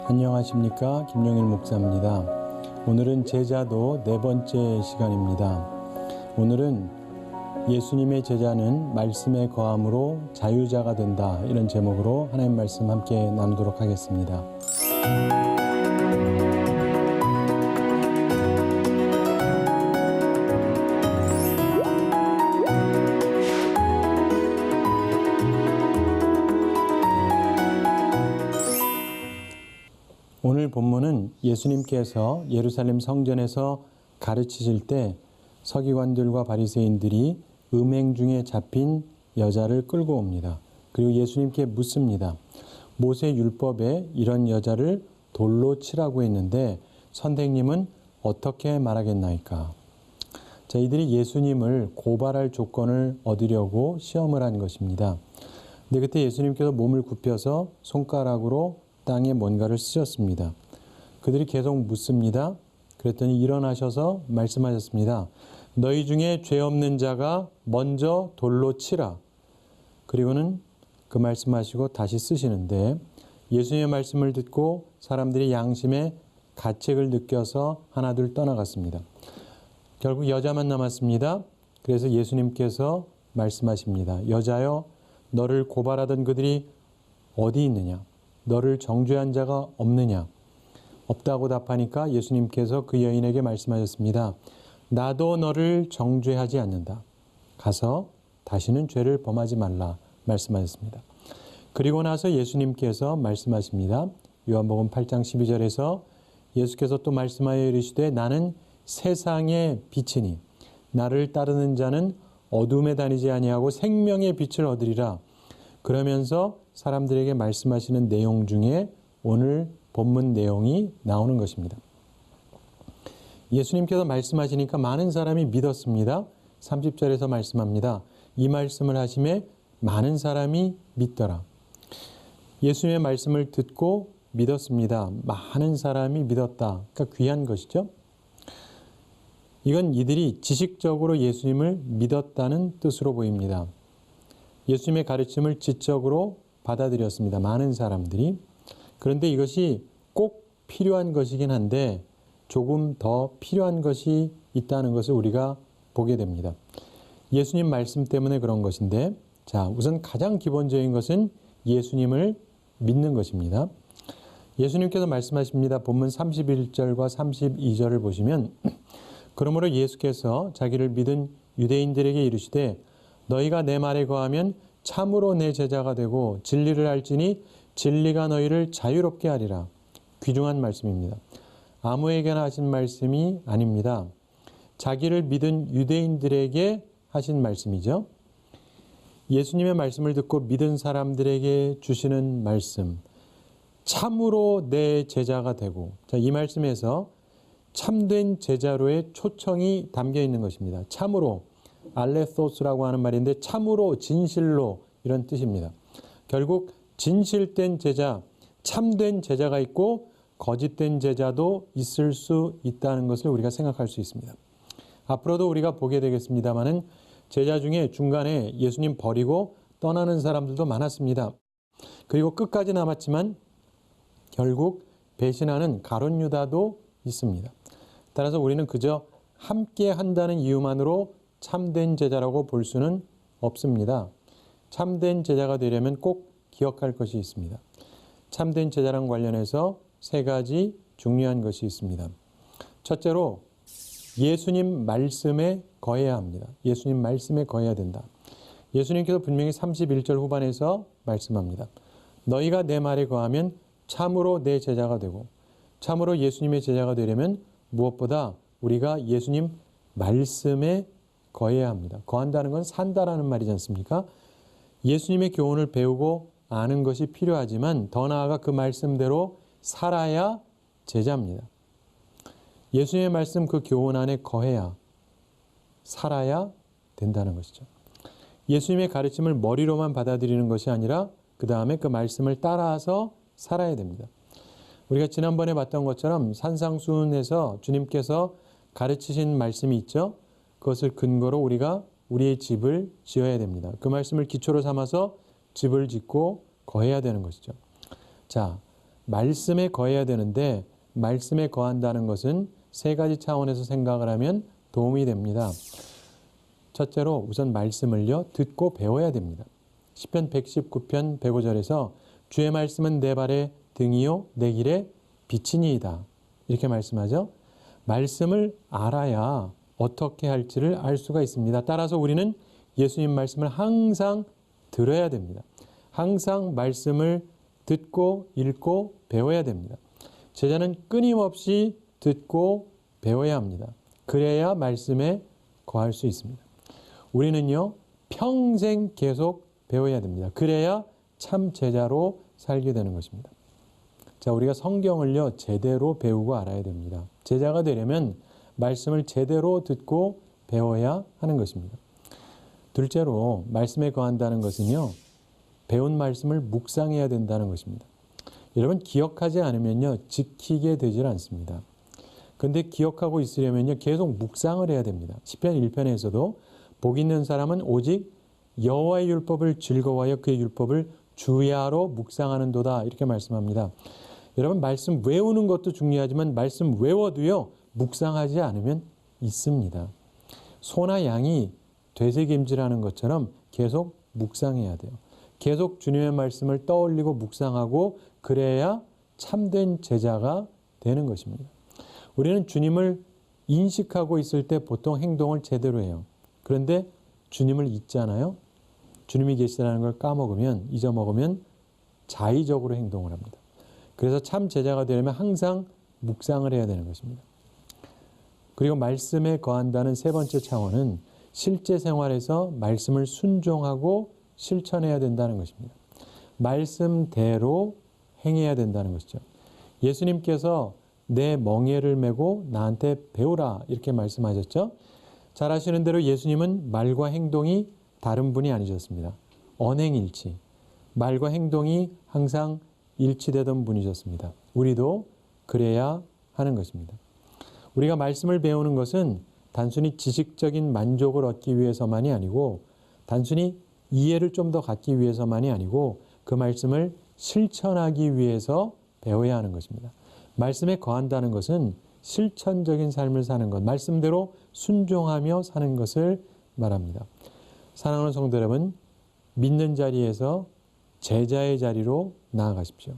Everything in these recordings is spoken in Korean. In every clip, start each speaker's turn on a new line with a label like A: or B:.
A: 안녕하십니까, 김용일 목사입니다. 오늘은 제자도 네 번째 시간입니다. 오늘은 예수님의 제자는 말씀에 거함으로 자유자가 된다, 이런 제목으로 하나님 말씀 함께 나누도록 하겠습니다. 오늘 본문은 예수님께서 예루살렘 성전에서 가르치실 때 서기관들과 바리새인들이 음행 중에 잡힌 여자를 끌고 옵니다. 그리고 예수님께 묻습니다. 모세 율법에 이런 여자를 돌로 치라고 했는데 선생님은 어떻게 말하겠나이까? 자, 이들이 예수님을 고발할 조건을 얻으려고 시험을 한 것입니다. 근데 그때 예수님께서 몸을 굽혀서 손가락으로 땅에 뭔가를 쓰셨습니다. 그들이 계속 묻습니다. 그랬더니 일어나셔서 말씀하셨습니다. 너희 중에 죄 없는 자가 먼저 돌로 치라. 그리고는 그 말씀하시고 다시 쓰시는데 예수님의 말씀을 듣고 사람들이 양심의 가책을 느껴서 하나둘 떠나갔습니다. 결국 여자만 남았습니다. 그래서 예수님께서 말씀하십니다. 여자여, 너를 고발하던 그들이 어디 있느냐? 너를 정죄한 자가 없느냐? 없다고 답하니까 예수님께서 그 여인에게 말씀하셨습니다. 나도 너를 정죄하지 않는다. 가서 다시는 죄를 범하지 말라 말씀하셨습니다. 그리고 나서 예수님께서 말씀하십니다. 요한복음 8장 12절에서 예수께서 또 말씀하여 이르시되 나는 세상의 빛이니 나를 따르는 자는 어둠에 다니지 아니하고 생명의 빛을 얻으리라. 그러면서 사람들에게 말씀하시는 내용 중에 오늘 본문 내용이 나오는 것입니다. 예수님께서 말씀하시니까 많은 사람이 믿었습니다. 30절에서 말씀합니다. 이 말씀을 하심에 많은 사람이 믿더라. 예수님의 말씀을 듣고 믿었습니다. 많은 사람이 믿었다. 그러니까 귀한 것이죠. 이건 이들이 지식적으로 예수님을 믿었다는 뜻으로 보입니다. 예수님의 가르침을 지적으로 받아들였습니다. 많은 사람들이. 그런데 이것이 꼭 필요한 것이긴 한데 조금 더 필요한 것이 있다는 것을 우리가 보게 됩니다. 예수님 말씀 때문에 그런 것인데, 자, 우선 가장 기본적인 것은 예수님을 믿는 것입니다. 예수님께서 말씀하십니다. 본문 31절과 32절을 보시면 그러므로 예수께서 자기를 믿은 유대인들에게 이르시되 너희가 내 말에 거하면 참으로 내 제자가 되고 진리를 알지니 진리가 너희를 자유롭게 하리라. 귀중한 말씀입니다. 아무에게나 하신 말씀이 아닙니다. 자기를 믿은 유대인들에게 하신 말씀이죠. 예수님의 말씀을 듣고 믿은 사람들에게 주시는 말씀. 참으로 내 제자가 되고. 자, 이 말씀에서 참된 제자로의 초청이 담겨 있는 것입니다. 참으로. 알레소스라고 하는 말인데 참으로, 진실로 이런 뜻입니다. 결국 진실된 제자, 참된 제자가 있고 거짓된 제자도 있을 수 있다는 것을 우리가 생각할 수 있습니다. 앞으로도 우리가 보게 되겠습니다마는 제자 중에 중간에 예수님 버리고 떠나는 사람들도 많았습니다. 그리고 끝까지 남았지만 결국 배신하는 가룟 유다도 있습니다. 따라서 우리는 그저 함께 한다는 이유만으로 참된 제자라고 볼 수는 없습니다. 참된 제자가 되려면 꼭 기억할 것이 있습니다. 참된 제자랑 관련해서 세 가지 중요한 것이 있습니다. 첫째로 예수님 말씀에 거해야 합니다. 예수님 말씀에 거해야 된다. 예수님께서 분명히 31절 후반에서 말씀합니다. 너희가 내 말에 거하면 참으로 내 제자가 되고, 참으로 예수님의 제자가 되려면 무엇보다 우리가 예수님 말씀에 거해야 합니다. 거한다는 건 산다라는 말이지 않습니까? 예수님의 교훈을 배우고 아는 것이 필요하지만 더 나아가 그 말씀대로 살아야 제자입니다. 예수님의 말씀 그 교훈 안에 거해야, 살아야 된다는 것이죠. 예수님의 가르침을 머리로만 받아들이는 것이 아니라 그 다음에 그 말씀을 따라서 살아야 됩니다. 우리가 지난번에 봤던 것처럼 산상수훈에서 주님께서 가르치신 말씀이 있죠. 그것을 근거로 우리가 우리의 집을 지어야 됩니다. 그 말씀을 기초로 삼아서 집을 짓고 거해야 되는 것이죠. 자, 말씀에 거해야 되는데 말씀에 거한다는 것은 세 가지 차원에서 생각을 하면 도움이 됩니다. 첫째로 우선 말씀을요 듣고 배워야 됩니다. 시편 119편 105절에서 주의 말씀은 내 발의 등이요 내 길의 빛이니이다. 이렇게 말씀하죠. 말씀을 알아야 어떻게 할지를 알 수가 있습니다. 따라서 우리는 예수님 말씀을 항상 들어야 됩니다. 항상 말씀을 듣고 읽고 배워야 됩니다. 제자는 끊임없이 듣고 배워야 합니다. 그래야 말씀에 거할 수 있습니다. 우리는요 평생 계속 배워야 됩니다. 그래야 참 제자로 살게 되는 것입니다. 자, 우리가 성경을요 제대로 배우고 알아야 됩니다. 제자가 되려면 말씀을 제대로 듣고 배워야 하는 것입니다. 둘째로 말씀에 거한다는 것은요 배운 말씀을 묵상해야 된다는 것입니다. 여러분 기억하지 않으면요 지키게 되질 않습니다. 그런데 기억하고 있으려면요 계속 묵상을 해야 됩니다. 시편 1편에서도 복 있는 사람은 오직 여호와의 율법을 즐거워하여 그의 율법을 주야로 묵상하는도다 이렇게 말씀합니다. 여러분 말씀 외우는 것도 중요하지만 말씀 외워도요 묵상하지 않으면 있습니다. 소나 양이 되새김질하는 것처럼 계속 묵상해야 돼요. 계속 주님의 말씀을 떠올리고 묵상하고 그래야 참된 제자가 되는 것입니다. 우리는 주님을 인식하고 있을 때 보통 행동을 제대로 해요. 그런데 주님을 잊잖아요. 주님이 계시다는 걸 까먹으면 잊어먹으면 자의적으로 행동을 합니다. 그래서 참 제자가 되려면 항상 묵상을 해야 되는 것입니다. 그리고 말씀에 거한다는 세 번째 차원은 실제 생활에서 말씀을 순종하고 실천해야 된다는 것입니다. 말씀대로 행해야 된다는 것이죠. 예수님께서 내 멍에를 메고 나한테 배우라 이렇게 말씀하셨죠. 잘 아시는 대로 예수님은 말과 행동이 다른 분이 아니셨습니다. 언행일치, 말과 행동이 항상 일치되던 분이셨습니다. 우리도 그래야 하는 것입니다. 우리가 말씀을 배우는 것은 단순히 지식적인 만족을 얻기 위해서만이 아니고 단순히 이해를 좀 더 갖기 위해서만이 아니고 그 말씀을 실천하기 위해서 배워야 하는 것입니다. 말씀에 거한다는 것은 실천적인 삶을 사는 것, 말씀대로 순종하며 사는 것을 말합니다. 사랑하는 성도 여러분, 믿는 자리에서 제자의 자리로 나아가십시오.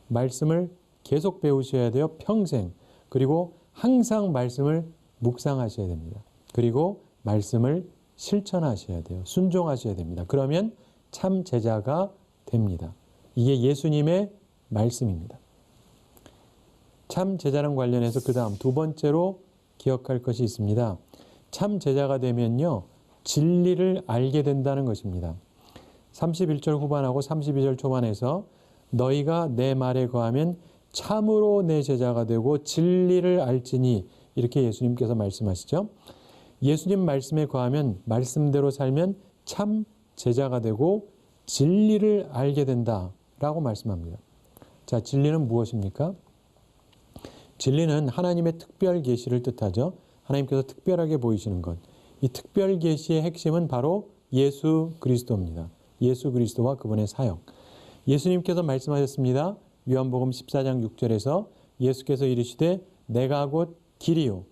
A: 말씀을 계속 배우셔야 돼요. 평생. 그리고 항상 말씀을 묵상하셔야 됩니다. 그리고 말씀을 실천하셔야 돼요. 순종하셔야 됩니다. 그러면 참 제자가 됩니다. 이게 예수님의 말씀입니다. 참 제자랑 관련해서 그 다음 두 번째로 기억할 것이 있습니다. 참 제자가 되면요. 진리를 알게 된다는 것입니다. 31절 후반하고 32절 초반에서 너희가 내 말에 거하면 참으로 내 제자가 되고 진리를 알지니 이렇게 예수님께서 말씀하시죠. 예수님 말씀에 거하면 말씀대로 살면 참 제자가 되고 진리를 알게 된다라고 말씀합니다. 자, 진리는 무엇입니까? 진리는 하나님의 특별 계시를 뜻하죠. 하나님께서 특별하게 보이시는 것. 이 특별 계시의 핵심은 바로 예수 그리스도입니다. 예수 그리스도와 그분의 사역. 예수님께서 말씀하셨습니다. 요한복음 14장 6절에서 예수께서 이르시되 내가 곧 길이요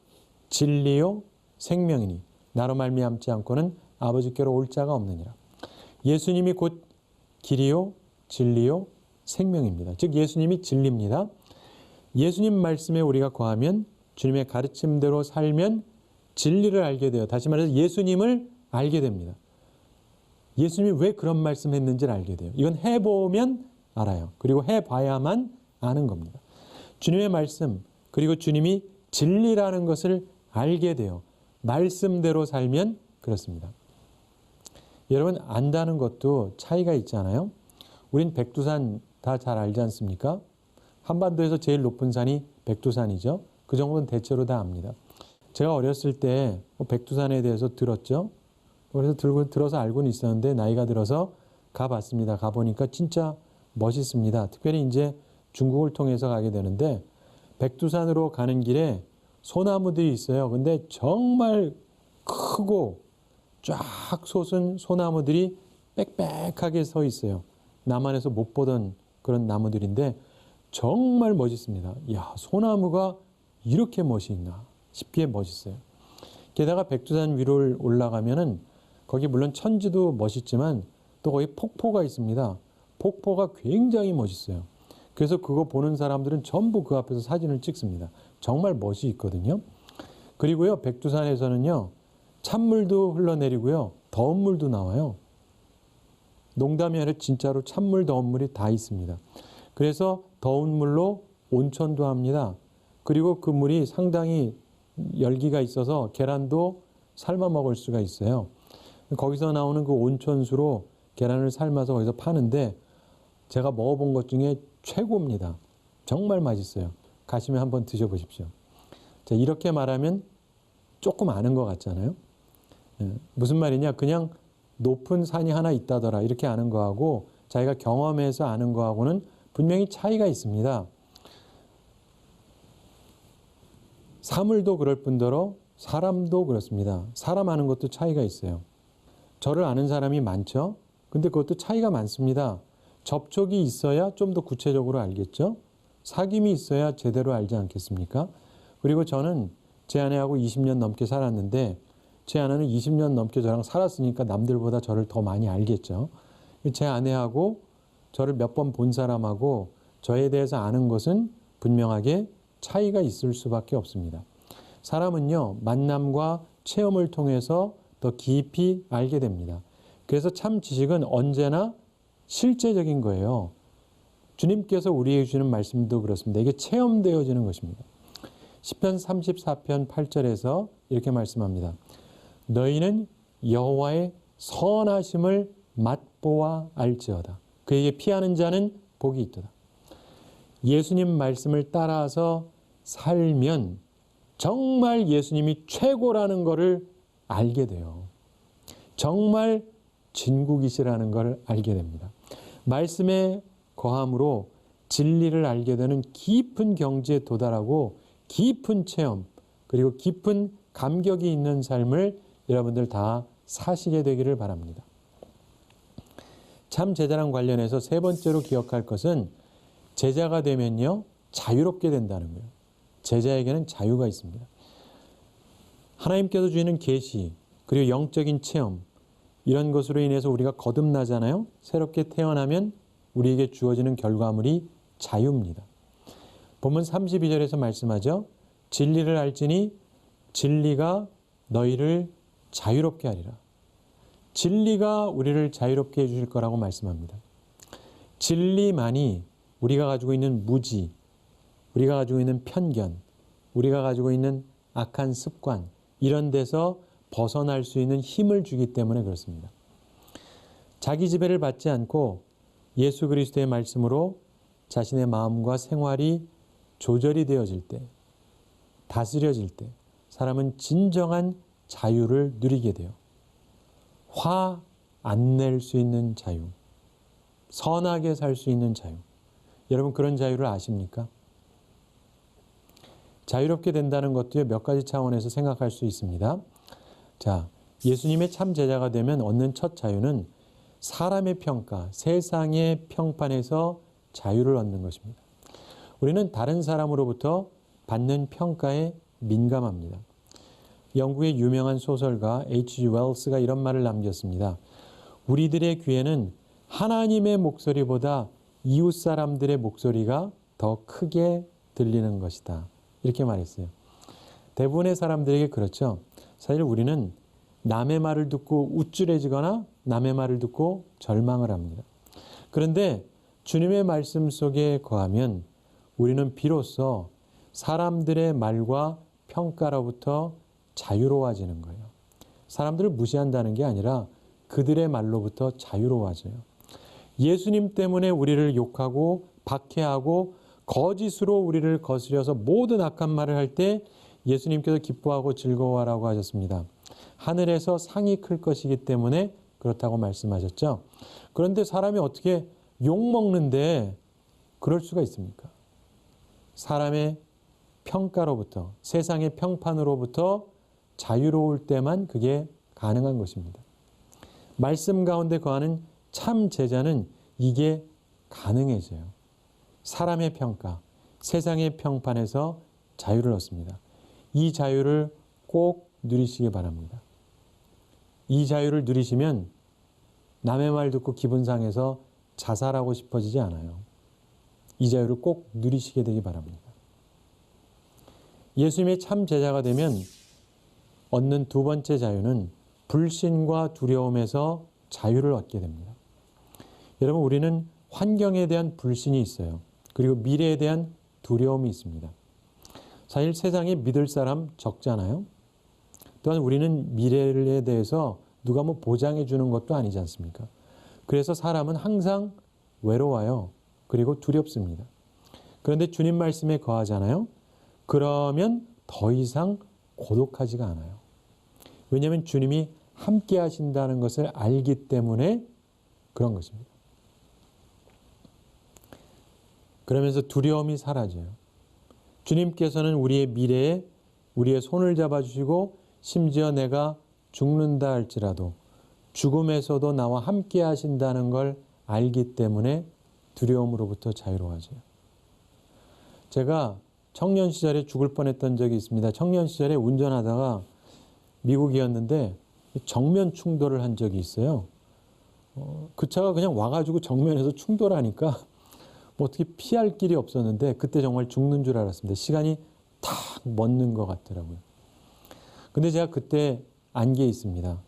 A: 진리요 생명이니 나로 말미암지 않고는 아버지께로 올 자가 없느니라. 예수님이 곧 길이요 진리요 생명입니다. 즉 예수님이 진리입니다. 예수님 말씀에 우리가 거하면 주님의 가르침대로 살면 진리를 알게 돼요. 다시 말해서 예수님을 알게 됩니다. 예수님이 왜 그런 말씀했는지를 알게 돼요. 이건 해보면 알아요. 그리고 해봐야만 아는 겁니다. 주님의 말씀 그리고 주님이 진리라는 것을 알게 돼요. 말씀대로 살면 그렇습니다. 여러분 안다는 것도 차이가 있잖아요. 우린 백두산 다 잘 알지 않습니까? 한반도에서 제일 높은 산이 백두산이죠. 그 정도는 대체로 다 압니다. 제가 어렸을 때 백두산에 대해서 들었죠. 그래서 들어서 알고는 있었는데 나이가 들어서 가봤습니다. 가보니까 진짜 멋있습니다. 특별히 이제 중국을 통해서 가게 되는데 백두산으로 가는 길에 소나무들이 있어요. 근데 정말 크고 쫙 솟은 소나무들이 빽빽하게 서 있어요. 남한에서 못 보던 그런 나무들인데 정말 멋있습니다. 이야, 소나무가 이렇게 멋이 있나 싶게 멋있어요. 게다가 백두산 위로 올라가면은 거기 물론 천지도 멋있지만 또 거기 폭포가 있습니다. 폭포가 굉장히 멋있어요. 그래서 그거 보는 사람들은 전부 그 앞에서 사진을 찍습니다. 정말 멋이 있거든요. 그리고요, 백두산에서는요, 찬물도 흘러내리고요, 더운 물도 나와요. 농담이 아니라 진짜로 찬물, 더운 물이 다 있습니다. 그래서 더운 물로 온천도 합니다. 그리고 그 물이 상당히 열기가 있어서 계란도 삶아 먹을 수가 있어요. 거기서 나오는 그 온천수로 계란을 삶아서 거기서 파는데 제가 먹어본 것 중에 최고입니다. 정말 맛있어요. 가시면 한번 드셔보십시오. 자, 이렇게 말하면 조금 아는 것 같잖아요. 무슨 말이냐? 그냥 높은 산이 하나 있다더라 이렇게 아는 거하고 자기가 경험해서 아는 거하고는 분명히 차이가 있습니다. 사물도 그럴 뿐더러 사람도 그렇습니다. 사람 아는 것도 차이가 있어요. 저를 아는 사람이 많죠? 근데 그것도 차이가 많습니다. 접촉이 있어야 좀 더 구체적으로 알겠죠? 사귐이 있어야 제대로 알지 않겠습니까? 그리고 저는 제 아내하고 20년 넘게 살았는데 제 아내는 20년 넘게 저랑 살았으니까 남들보다 저를 더 많이 알겠죠. 제 아내하고 저를 몇 번 본 사람하고 저에 대해서 아는 것은 분명하게 차이가 있을 수밖에 없습니다. 사람은요, 만남과 체험을 통해서 더 깊이 알게 됩니다. 그래서 참 지식은 언제나 실제적인 거예요. 주님께서 우리에게 주시는 말씀도 그렇습니다. 이게 체험되어지는 것입니다. 시편 34편 8절에서 이렇게 말씀합니다. 너희는 여호와의 선하심을 맛보아 알지어다. 그에게 피하는 자는 복이 있도다. 예수님 말씀을 따라서 살면 정말 예수님이 최고라는 것을 알게 돼요. 정말 진국이시라는 걸 알게 됩니다. 말씀에 거함으로 진리를 알게 되는 깊은 경지에 도달하고 깊은 체험 그리고 깊은 감격이 있는 삶을 여러분들 다 사시게 되기를 바랍니다. 참 제자랑 관련해서 세 번째로 기억할 것은 제자가 되면요 자유롭게 된다는 거예요. 제자에게는 자유가 있습니다. 하나님께서 주시는 계시 그리고 영적인 체험 이런 것으로 인해서 우리가 거듭나잖아요. 새롭게 태어나면 우리에게 주어지는 결과물이 자유입니다. 본문 32절에서 말씀하죠. 진리를 알지니 진리가 너희를 자유롭게 하리라. 진리가 우리를 자유롭게 해주실 거라고 말씀합니다. 진리만이 우리가 가지고 있는 무지, 우리가 가지고 있는 편견, 우리가 가지고 있는 악한 습관 이런 데서 벗어날 수 있는 힘을 주기 때문에 그렇습니다. 자기 지배를 받지 않고 예수 그리스도의 말씀으로 자신의 마음과 생활이 조절이 되어질 때, 다스려질 때 사람은 진정한 자유를 누리게 돼요. 화 안 낼 수 있는 자유, 선하게 살 수 있는 자유. 여러분 그런 자유를 아십니까? 자유롭게 된다는 것도 몇 가지 차원에서 생각할 수 있습니다. 자, 예수님의 참 제자가 되면 얻는 첫 자유는 사람의 평가, 세상의 평판에서 자유를 얻는 것입니다. 우리는 다른 사람으로부터 받는 평가에 민감합니다. 영국의 유명한 소설가 H.G. 웰스가 이런 말을 남겼습니다. 우리들의 귀에는 하나님의 목소리보다 이웃 사람들의 목소리가 더 크게 들리는 것이다. 이렇게 말했어요. 대부분의 사람들에게 그렇죠. 사실 우리는 남의 말을 듣고 우쭐해지거나 남의 말을 듣고 절망을 합니다. 그런데 주님의 말씀 속에 거하면 우리는 비로소 사람들의 말과 평가로부터 자유로워지는 거예요. 사람들을 무시한다는 게 아니라 그들의 말로부터 자유로워져요. 예수님 때문에 우리를 욕하고 박해하고 거짓으로 우리를 거스려서 모든 악한 말을 할 때 예수님께서 기뻐하고 즐거워하라고 하셨습니다. 하늘에서 상이 클 것이기 때문에 그렇다고 말씀하셨죠. 그런데 사람이 어떻게 욕먹는데 그럴 수가 있습니까? 사람의 평가로부터, 세상의 평판으로부터 자유로울 때만 그게 가능한 것입니다. 말씀 가운데 거하는 참 제자는 이게 가능해져요. 사람의 평가, 세상의 평판에서 자유를 얻습니다. 이 자유를 꼭 누리시기 바랍니다. 이 자유를 누리시면 남의 말 듣고 기분 상해서 자살하고 싶어지지 않아요. 이 자유를 꼭 누리시게 되기 바랍니다. 예수님의 참 제자가 되면 얻는 두 번째 자유는 불신과 두려움에서 자유를 얻게 됩니다. 여러분, 우리는 환경에 대한 불신이 있어요. 그리고 미래에 대한 두려움이 있습니다. 사실 세상에 믿을 사람 적잖아요. 또한 우리는 미래에 대해서 누가 뭐 보장해 주는 것도 아니지 않습니까? 그래서 사람은 항상 외로워요. 그리고 두렵습니다. 그런데 주님 말씀에 거하잖아요. 그러면 더 이상 고독하지가 않아요. 왜냐하면 주님이 함께 하신다는 것을 알기 때문에 그런 것입니다. 그러면서 두려움이 사라져요. 주님께서는 우리의 미래에 우리의 손을 잡아주시고 심지어 내가 죽는다 할지라도 죽음에서도 나와 함께 하신다는 걸 알기 때문에 두려움으로부터 자유로워져요. 제가 청년 시절에 죽을 뻔했던 적이 있습니다. 청년 시절에 운전하다가 미국이었는데 정면 충돌을 한 적이 있어요. 그 차가 그냥 와가지고 정면에서 충돌하니까 뭐 어떻게 피할 길이 없었는데 그때 정말 죽는 줄 알았습니다. 시간이 탁 멎는 것 같더라고요. 근데 제가 그때 안 게 있습니다.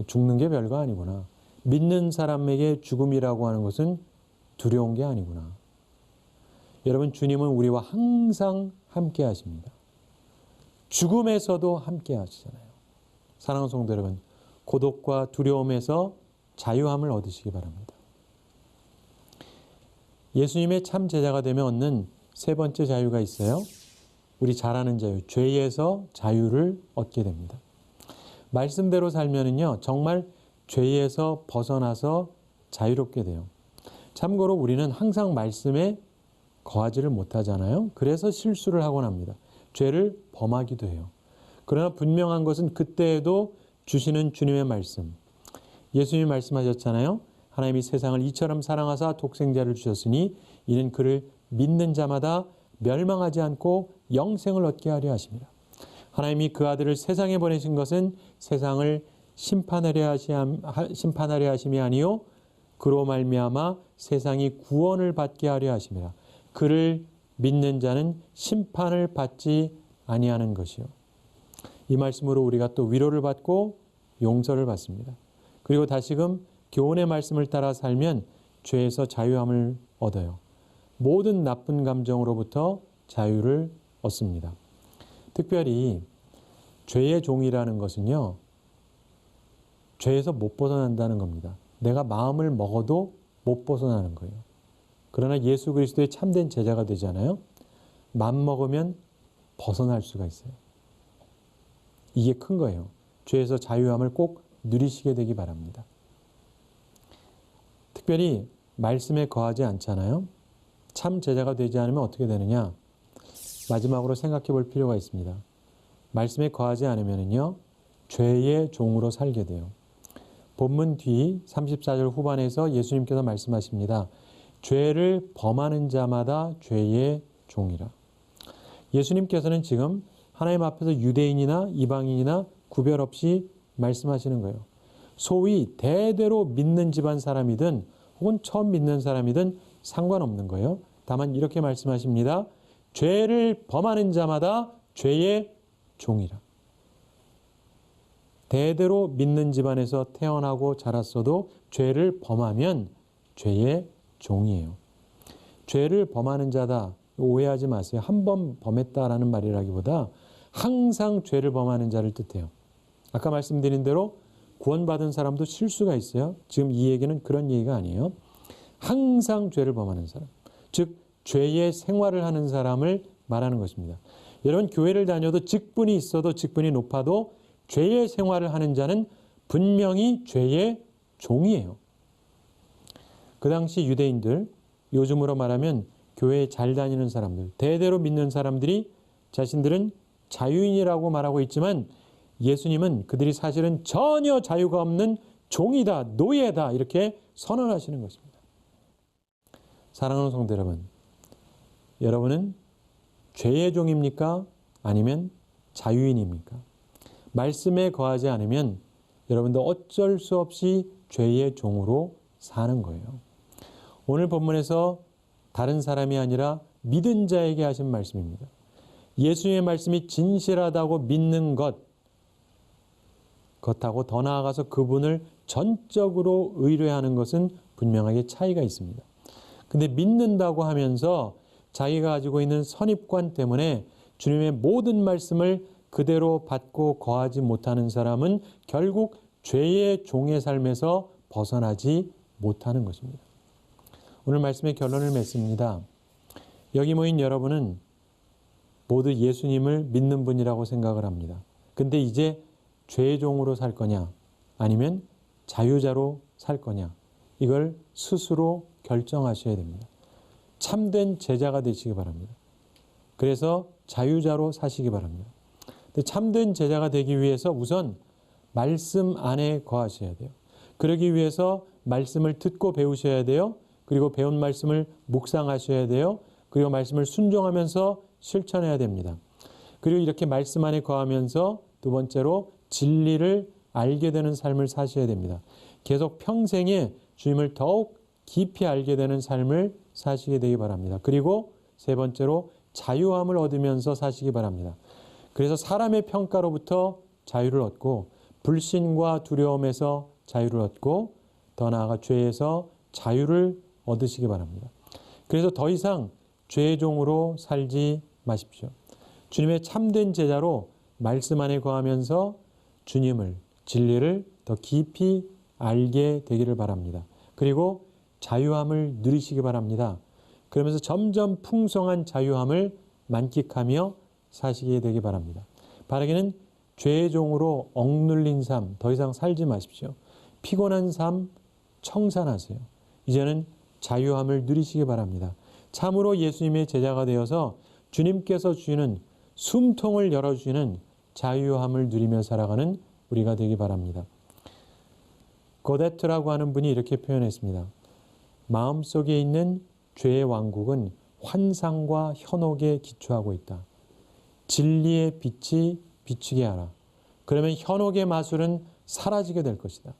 A: 죽는 게 별거 아니구나. 믿는 사람에게 죽음이라고 하는 것은 두려운 게 아니구나. 여러분, 주님은 우리와 항상 함께 하십니다. 죽음에서도 함께 하시잖아요. 사랑하는 성도 여러분, 고독과 두려움에서 자유함을 얻으시기 바랍니다. 예수님의 참 제자가 되면 얻는 세 번째 자유가 있어요. 우리 잘 아는 자유, 죄에서 자유를 얻게 됩니다. 말씀대로 살면은요, 정말 죄에서 벗어나서 자유롭게 돼요. 참고로 우리는 항상 말씀에 거하지를 못하잖아요. 그래서 실수를 하곤 합니다. 죄를 범하기도 해요. 그러나 분명한 것은 그때에도 주시는 주님의 말씀. 예수님이 말씀하셨잖아요. 하나님이 세상을 이처럼 사랑하사 독생자를 주셨으니 이는 그를 믿는 자마다 멸망하지 않고 영생을 얻게 하려 하십니다. 하나님이 그 아들을 세상에 보내신 것은 세상을 심판하려 하심이 아니요 그로 말미암아 세상이 구원을 받게 하려 하심이라. 그를 믿는 자는 심판을 받지 아니하는 것이요. 이 말씀으로 우리가 또 위로를 받고 용서를 받습니다. 그리고 다시금 교훈의 말씀을 따라 살면 죄에서 자유함을 얻어요. 모든 나쁜 감정으로부터 자유를 얻습니다. 특별히 죄의 종이라는 것은요, 죄에서 못 벗어난다는 겁니다. 내가 마음을 먹어도 못 벗어나는 거예요. 그러나 예수 그리스도의 참된 제자가 되잖아요. 맘 먹으면 벗어날 수가 있어요. 이게 큰 거예요. 죄에서 자유함을 꼭 누리시게 되기 바랍니다. 특별히 말씀에 거하지 않잖아요. 참 제자가 되지 않으면 어떻게 되느냐? 마지막으로 생각해 볼 필요가 있습니다. 말씀에 거하지 않으면요, 죄의 종으로 살게 돼요. 본문 뒤 34절 후반에서 예수님께서 말씀하십니다. 죄를 범하는 자마다 죄의 종이라. 예수님께서는 지금 하나님 앞에서 유대인이나 이방인이나 구별 없이 말씀하시는 거예요. 소위 대대로 믿는 집안 사람이든 혹은 처음 믿는 사람이든 상관없는 거예요. 다만 이렇게 말씀하십니다. 죄를 범하는 자마다 죄의 종이라. 대대로 믿는 집안에서 태어나고 자랐어도 죄를 범하면 죄의 종이에요. 죄를 범하는 자다. 오해하지 마세요. 한 번 범했다라는 말이라기보다 항상 죄를 범하는 자를 뜻해요. 아까 말씀드린 대로 구원받은 사람도 실수가 있어요. 지금 이 얘기는 그런 얘기가 아니에요. 항상 죄를 범하는 사람. 즉 죄의 생활을 하는 사람을 말하는 것입니다. 여러분, 교회를 다녀도 직분이 있어도 직분이 높아도 죄의 생활을 하는 자는 분명히 죄의 종이에요. 그 당시 유대인들, 요즘으로 말하면 교회에 잘 다니는 사람들, 대대로 믿는 사람들이 자신들은 자유인이라고 말하고 있지만 예수님은 그들이 사실은 전혀 자유가 없는 종이다, 노예다 이렇게 선언하시는 것입니다. 사랑하는 성도 여러분, 여러분은 죄의 종입니까? 아니면 자유인입니까? 말씀에 거하지 않으면 여러분도 어쩔 수 없이 죄의 종으로 사는 거예요. 오늘 본문에서 다른 사람이 아니라 믿은 자에게 하신 말씀입니다. 예수님의 말씀이 진실하다고 믿는 그것하고 더 나아가서 그분을 전적으로 의뢰하는 것은 분명하게 차이가 있습니다. 근데 믿는다고 하면서 자기가 가지고 있는 선입관 때문에 주님의 모든 말씀을 그대로 받고 거하지 못하는 사람은 결국 죄의 종의 삶에서 벗어나지 못하는 것입니다. 오늘 말씀의 결론을 맺습니다. 여기 모인 여러분은 모두 예수님을 믿는 분이라고 생각을 합니다. 근데 이제 죄의 종으로 살 거냐 아니면 자유자로 살 거냐 이걸 스스로 결정하셔야 됩니다. 참된 제자가 되시기 바랍니다. 그래서 자유자로 사시기 바랍니다. 근데 참된 제자가 되기 위해서 우선 말씀 안에 거하셔야 돼요. 그러기 위해서 말씀을 듣고 배우셔야 돼요. 그리고 배운 말씀을 묵상하셔야 돼요. 그리고 말씀을 순종하면서 실천해야 됩니다. 그리고 이렇게 말씀 안에 거하면서 두 번째로 진리를 알게 되는 삶을 사셔야 됩니다. 계속 평생에 주님을 더욱 깊이 알게 되는 삶을 사시게 되기 바랍니다. 그리고 세 번째로 자유함을 얻으면서 사시기 바랍니다. 그래서 사람의 평가로부터 자유를 얻고 불신과 두려움에서 자유를 얻고 더 나아가 죄에서 자유를 얻으시기 바랍니다. 그래서 더 이상 죄의 종으로 살지 마십시오. 주님의 참된 제자로 말씀 안에 거하면서 주님을, 진리를 더 깊이 알게 되기를 바랍니다. 그리고 자유함을 누리시기 바랍니다. 그러면서 점점 풍성한 자유함을 만끽하며 사시게 되기 바랍니다. 바라기는 죄의 종으로 억눌린 삶 더 이상 살지 마십시오. 피곤한 삶 청산하세요. 이제는 자유함을 누리시기 바랍니다. 참으로 예수님의 제자가 되어서 주님께서 주시는 숨통을 열어주시는 자유함을 누리며 살아가는 우리가 되기 바랍니다. 고데트라고 하는 분이 이렇게 표현했습니다. 마음속에 있는 죄의 왕국은 환상과 현혹에 기초하고 있다. 진리의 빛이 비추게 하라. 그러면 현혹의 마술은 사라지게 될 것이다.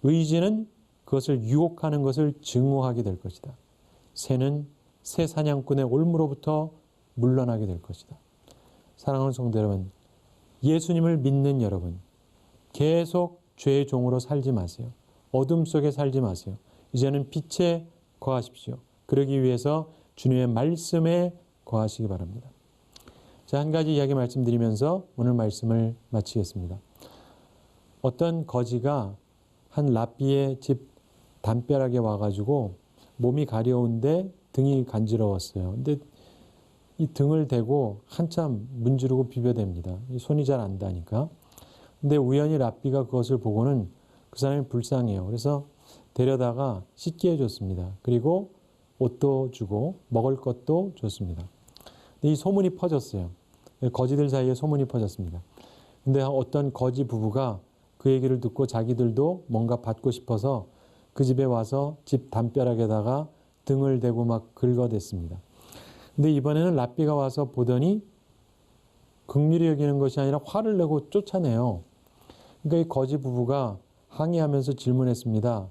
A: 의지는 그것을 유혹하는 것을 증오하게 될 것이다. 새는 새 사냥꾼의 올무로부터 물러나게 될 것이다. 사랑하는 성도 여러분, 예수님을 믿는 여러분, 계속 죄의 종으로 살지 마세요. 어둠 속에 살지 마세요. 이제는 빛에 거하십시오. 그러기 위해서 주님의 말씀에 거하시기 바랍니다. 자, 한 가지 이야기 말씀드리면서 오늘 말씀을 마치겠습니다. 어떤 거지가 한 랍비의 집 담벼락에 와가지고 몸이 가려운데 등이 간지러웠어요. 근데 이 등을 대고 한참 문지르고 비벼댑니다. 손이 잘 안 닿으니까. 근데 우연히 랍비가 그것을 보고는 그 사람이 불쌍해요. 그래서 데려다가 씻게 해줬습니다. 그리고 옷도 주고 먹을 것도 줬습니다. 근데 이 소문이 퍼졌어요. 거지들 사이에 소문이 퍼졌습니다. 근데 어떤 거지 부부가 그 얘기를 듣고 자기들도 뭔가 받고 싶어서 그 집에 와서 집 담벼락에다가 등을 대고 막 긁어댔습니다. 근데 이번에는 랍비가 와서 보더니 긍휼히 여기는 것이 아니라 화를 내고 쫓아내요. 그러니까 이 거지 부부가 항의하면서 질문했습니다.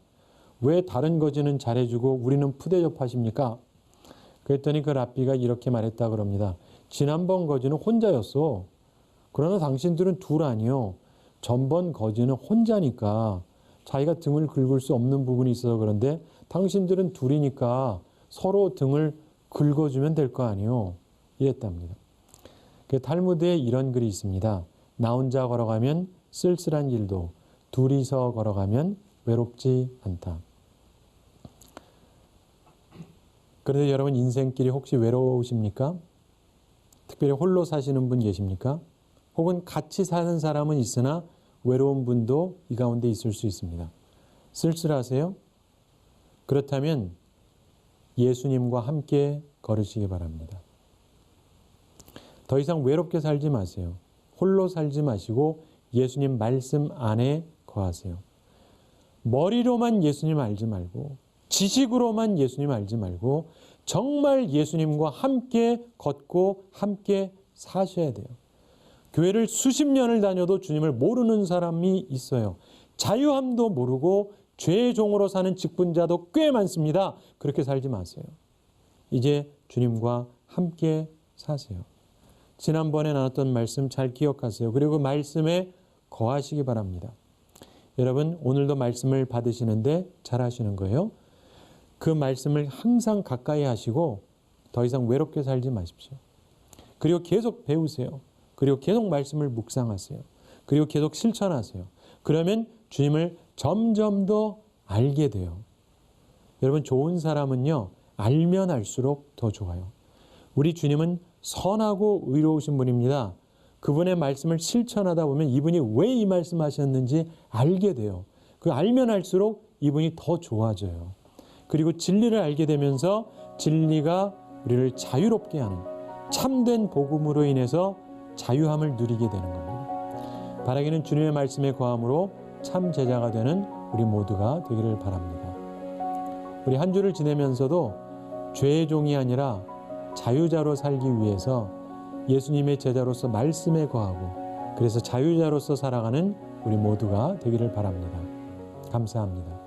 A: 왜 다른 거지는 잘해주고 우리는 푸대접하십니까? 그랬더니 그 랍비가 이렇게 말했다 그럽니다. 지난번 거지는 혼자였어. 그러나 당신들은 둘 아니요. 전번 거지는 혼자니까 자기가 등을 긁을 수 없는 부분이 있어서 그런데 당신들은 둘이니까 서로 등을 긁어주면 될 거 아니요. 이랬답니다. 그 탈무드에 이런 글이 있습니다. 나 혼자 걸어가면 쓸쓸한 길도 둘이서 걸어가면 외롭지 않다. 그런데 여러분 인생길이 혹시 외로우십니까? 특별히 홀로 사시는 분 계십니까? 혹은 같이 사는 사람은 있으나 외로운 분도 이 가운데 있을 수 있습니다. 쓸쓸하세요? 그렇다면 예수님과 함께 걸으시기 바랍니다. 더 이상 외롭게 살지 마세요. 홀로 살지 마시고 예수님 말씀 안에 거하세요. 머리로만 예수님 알지 말고 지식으로만 예수님 알지 말고 정말 예수님과 함께 걷고 함께 사셔야 돼요. 교회를 수십 년을 다녀도 주님을 모르는 사람이 있어요. 자유함도 모르고 죄의 종으로 사는 직분자도 꽤 많습니다. 그렇게 살지 마세요. 이제 주님과 함께 사세요. 지난번에 나눴던 말씀 잘 기억하세요. 그리고 말씀에 거하시기 바랍니다. 여러분, 오늘도 말씀을 받으시는데 잘 하시는 거예요. 그 말씀을 항상 가까이 하시고 더 이상 외롭게 살지 마십시오. 그리고 계속 배우세요. 그리고 계속 말씀을 묵상하세요. 그리고 계속 실천하세요. 그러면 주님을 점점 더 알게 돼요. 여러분, 좋은 사람은요, 알면 알수록 더 좋아요. 우리 주님은 선하고 의로우신 분입니다. 그분의 말씀을 실천하다 보면 이분이 왜 이 말씀하셨는지 알게 돼요. 그 알면 알수록 이분이 더 좋아져요. 그리고 진리를 알게 되면서 진리가 우리를 자유롭게 하는 참된 복음으로 인해서 자유함을 누리게 되는 겁니다. 바라기는 주님의 말씀에 거함으로 참 제자가 되는 우리 모두가 되기를 바랍니다. 우리 한 주를 지내면서도 죄의 종이 아니라 자유자로 살기 위해서 예수님의 제자로서 말씀에 거하고 그래서 자유자로서 살아가는 우리 모두가 되기를 바랍니다. 감사합니다.